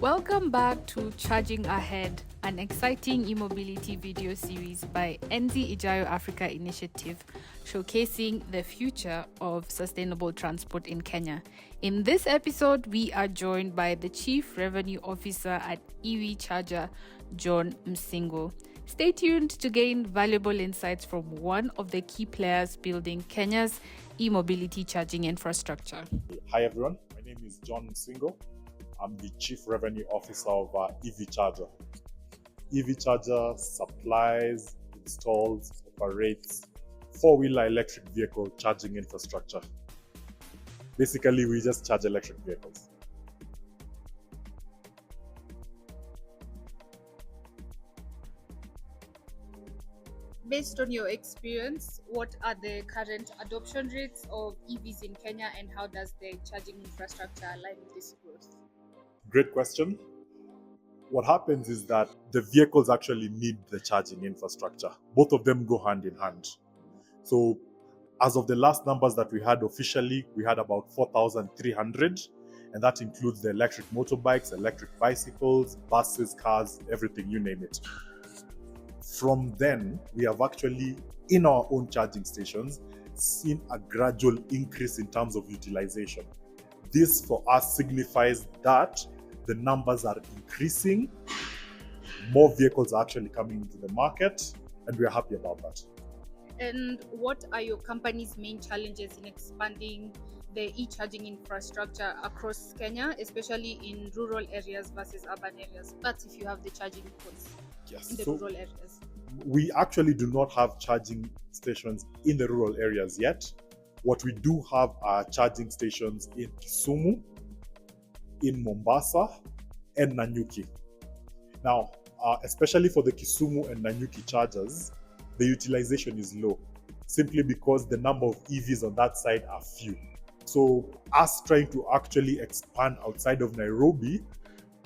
Welcome back to Charging Ahead, an exciting e-mobility video series by Enzi Ijayo Africa Initiative, showcasing the future of sustainable transport in Kenya. In this episode, we are joined by the Chief Revenue Officer at EV Chaja, John Msingo. Stay tuned to gain valuable insights from one of the key players building Kenya's e-mobility charging infrastructure. Hi everyone, my name is John Msingo. I'm the Chief Revenue Officer of EV Chaja. EV Chaja supplies, installs, operates four-wheeler electric vehicle charging infrastructure. Basically, we just charge electric vehicles. Based on your experience, what are the current adoption rates of EVs in Kenya and how does the charging infrastructure align with this growth? Great question. What happens is that the vehicles actually need the charging infrastructure. Both of them go hand in hand. So as of the last numbers that we had officially, we had about 4,300, and that includes the electric motorbikes, electric bicycles, buses, cars, everything, you name it. From then, we have actually, in our own charging stations, seen a gradual increase in terms of utilization. This for us signifies that the numbers are increasing, more vehicles are actually coming into the market, and we're happy about that. And what are your company's main challenges in expanding the e-charging infrastructure across Kenya, especially in rural areas versus urban areas? That's if you have the charging points in the rural areas. We actually do not have charging stations in the rural areas yet. What we do have are charging stations in Kisumu, in Mombasa, and Nanyuki. Now, especially for the Kisumu and Nanyuki chargers, the utilization is low, simply because the number of EVs on that side are few. So us trying to actually expand outside of Nairobi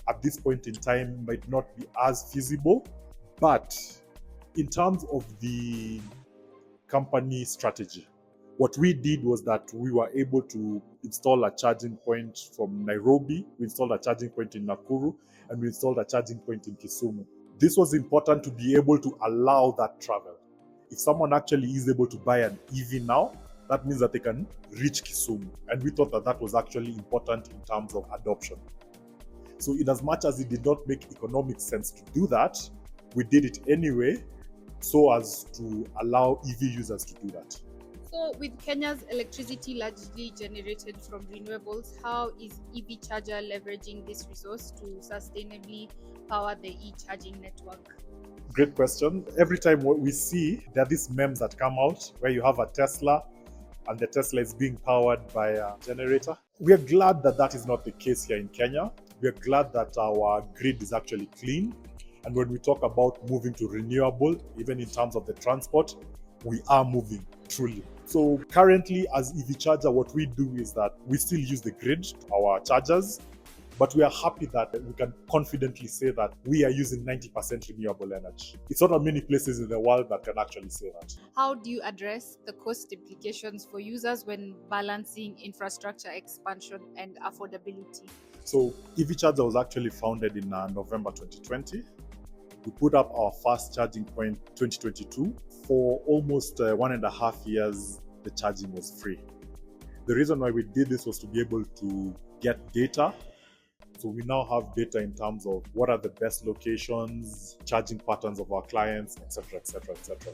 at this point in time might not be as feasible, but in terms of the company strategy, what we did was that we were able to install a charging point from Nairobi, we installed a charging point in Nakuru, and we installed a charging point in Kisumu. This was important to be able to allow that travel. If someone actually is able to buy an EV now, that means that they can reach Kisumu. And we thought that that was actually important in terms of adoption. So in as much as it did not make economic sense to do that, we did it anyway, so as to allow EV users to do that. So with Kenya's electricity largely generated from renewables, how is EV Chaja leveraging this resource to sustainably power the e-charging network? Great question. Every time what we see, there are these memes that come out where you have a Tesla and the Tesla is being powered by a generator. We are glad that that is not the case here in Kenya. We are glad that our grid is actually clean. And when we talk about moving to renewable, even in terms of the transport, we are moving truly. So currently as EV Chaja, what we do is that we still use the grid, our chargers, but we are happy that we can confidently say that we are using 90% renewable energy. It's not many places in the world that can actually say that. How do you address the cost implications for users when balancing infrastructure expansion and affordability? So EV Chaja was actually founded in November 2020. We put up our first charging point 2022. For almost 1.5 years, the charging was free. The reason why we did this was to be able to get data. So we now have data in terms of what are the best locations, charging patterns of our clients, etc., etc., etc.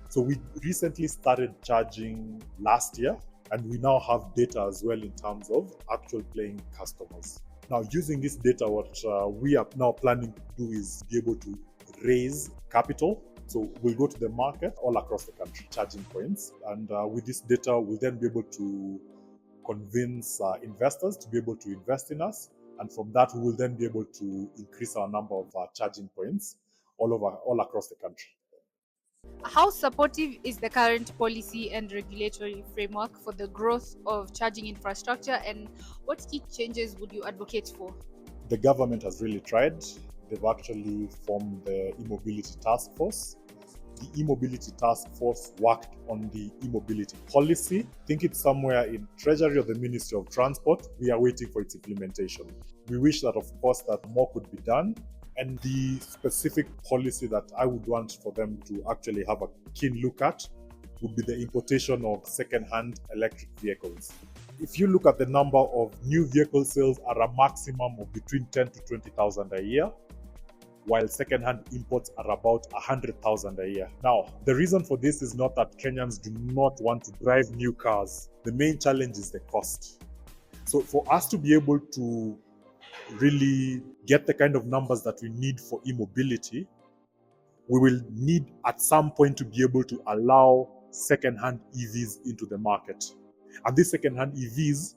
So we recently started charging last year, and we now have data as well in terms of actual paying customers. Now, using this data, what we are now planning to do is be able to raise capital. So we'll go to the market all across the country, charging points. And with this data, we'll then be able to convince investors to be able to invest in us. And from that, we will then be able to increase our number of charging points all across the country. How supportive is the current policy and regulatory framework for the growth of charging infrastructure, and what key changes would you advocate for? The government has really tried. They've actually formed the e-mobility task force, the e-mobility task force worked on the e-mobility policy. I think it's somewhere in Treasury or the Ministry of Transport. We are waiting for its implementation. We wish that, of course, that more could be done. And the specific policy that I would want for them to actually have a keen look at would be the importation of second-hand electric vehicles. If you look at the number of new vehicle sales are a maximum of between 10 to 20,000 a year, while second-hand imports are about 100,000 a year. Now, the reason for this is not that Kenyans do not want to drive new cars. The main challenge is the cost. So for us to be able to really get the kind of numbers that we need for e-mobility, we will need at some point to be able to allow second-hand EVs into the market. And these second-hand EVs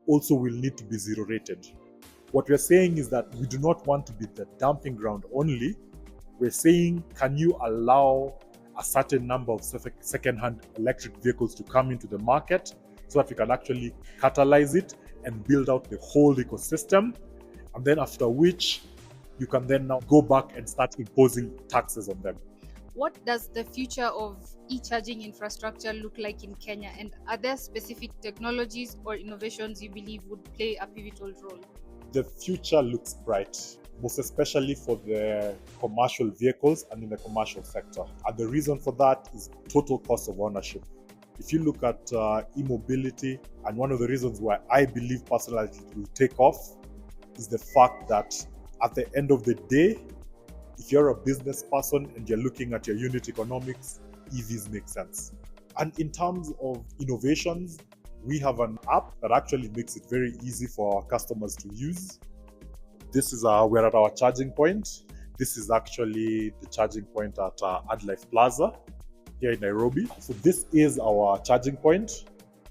also will need to be zero-rated. What we're saying is that we do not want to be the dumping ground only. We're saying, can you allow a certain number of second-hand electric vehicles to come into the market so that we can actually catalyze it and build out the whole ecosystem? And then after which, you can then now go back and start imposing taxes on them. What does the future of e-charging infrastructure look like in Kenya? And are there specific technologies or innovations you believe would play a pivotal role? The future looks bright, most especially for the commercial vehicles and in the commercial sector. And the reason for that is total cost of ownership. If you look at e-mobility, and one of the reasons why I believe personally it will take off is the fact that at the end of the day, if you're a business person and you're looking at your unit economics, EVs make sense. And in terms of innovations, we have an app that actually makes it very easy for our customers to use. This is we're at our charging point. This is actually the charging point at Adlife Plaza here in Nairobi. So this is our charging point.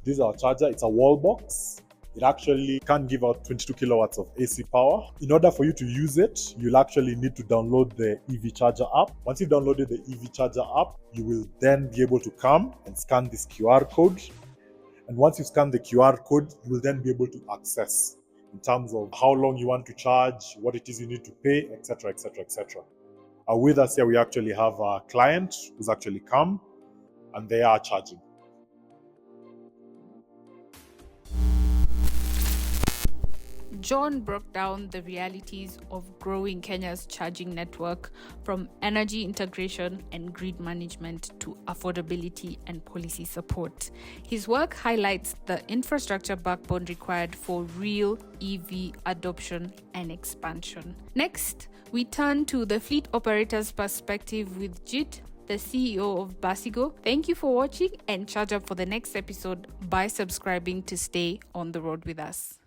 This is our charger. It's a wall box. It actually can give out 22 kilowatts of AC power. In order for you to use it, you'll actually need to download the EV Chaja app. Once you've downloaded the EV Chaja app, you will then be able to come and scan this QR code. And once you scan the QR code, you will then be able to access in terms of how long you want to charge, what it is you need to pay, etc., etc., etc. With us here, we actually have a client who's actually come and they are charging. John broke down the realities of growing Kenya's charging network, from energy integration and grid management to affordability and policy support. His work highlights the infrastructure backbone required for real EV adoption and expansion. Next, we turn to the fleet operator's perspective with Jit, the CEO of Basigo. Thank you for watching, and charge up for the next episode by subscribing to stay on the road with us.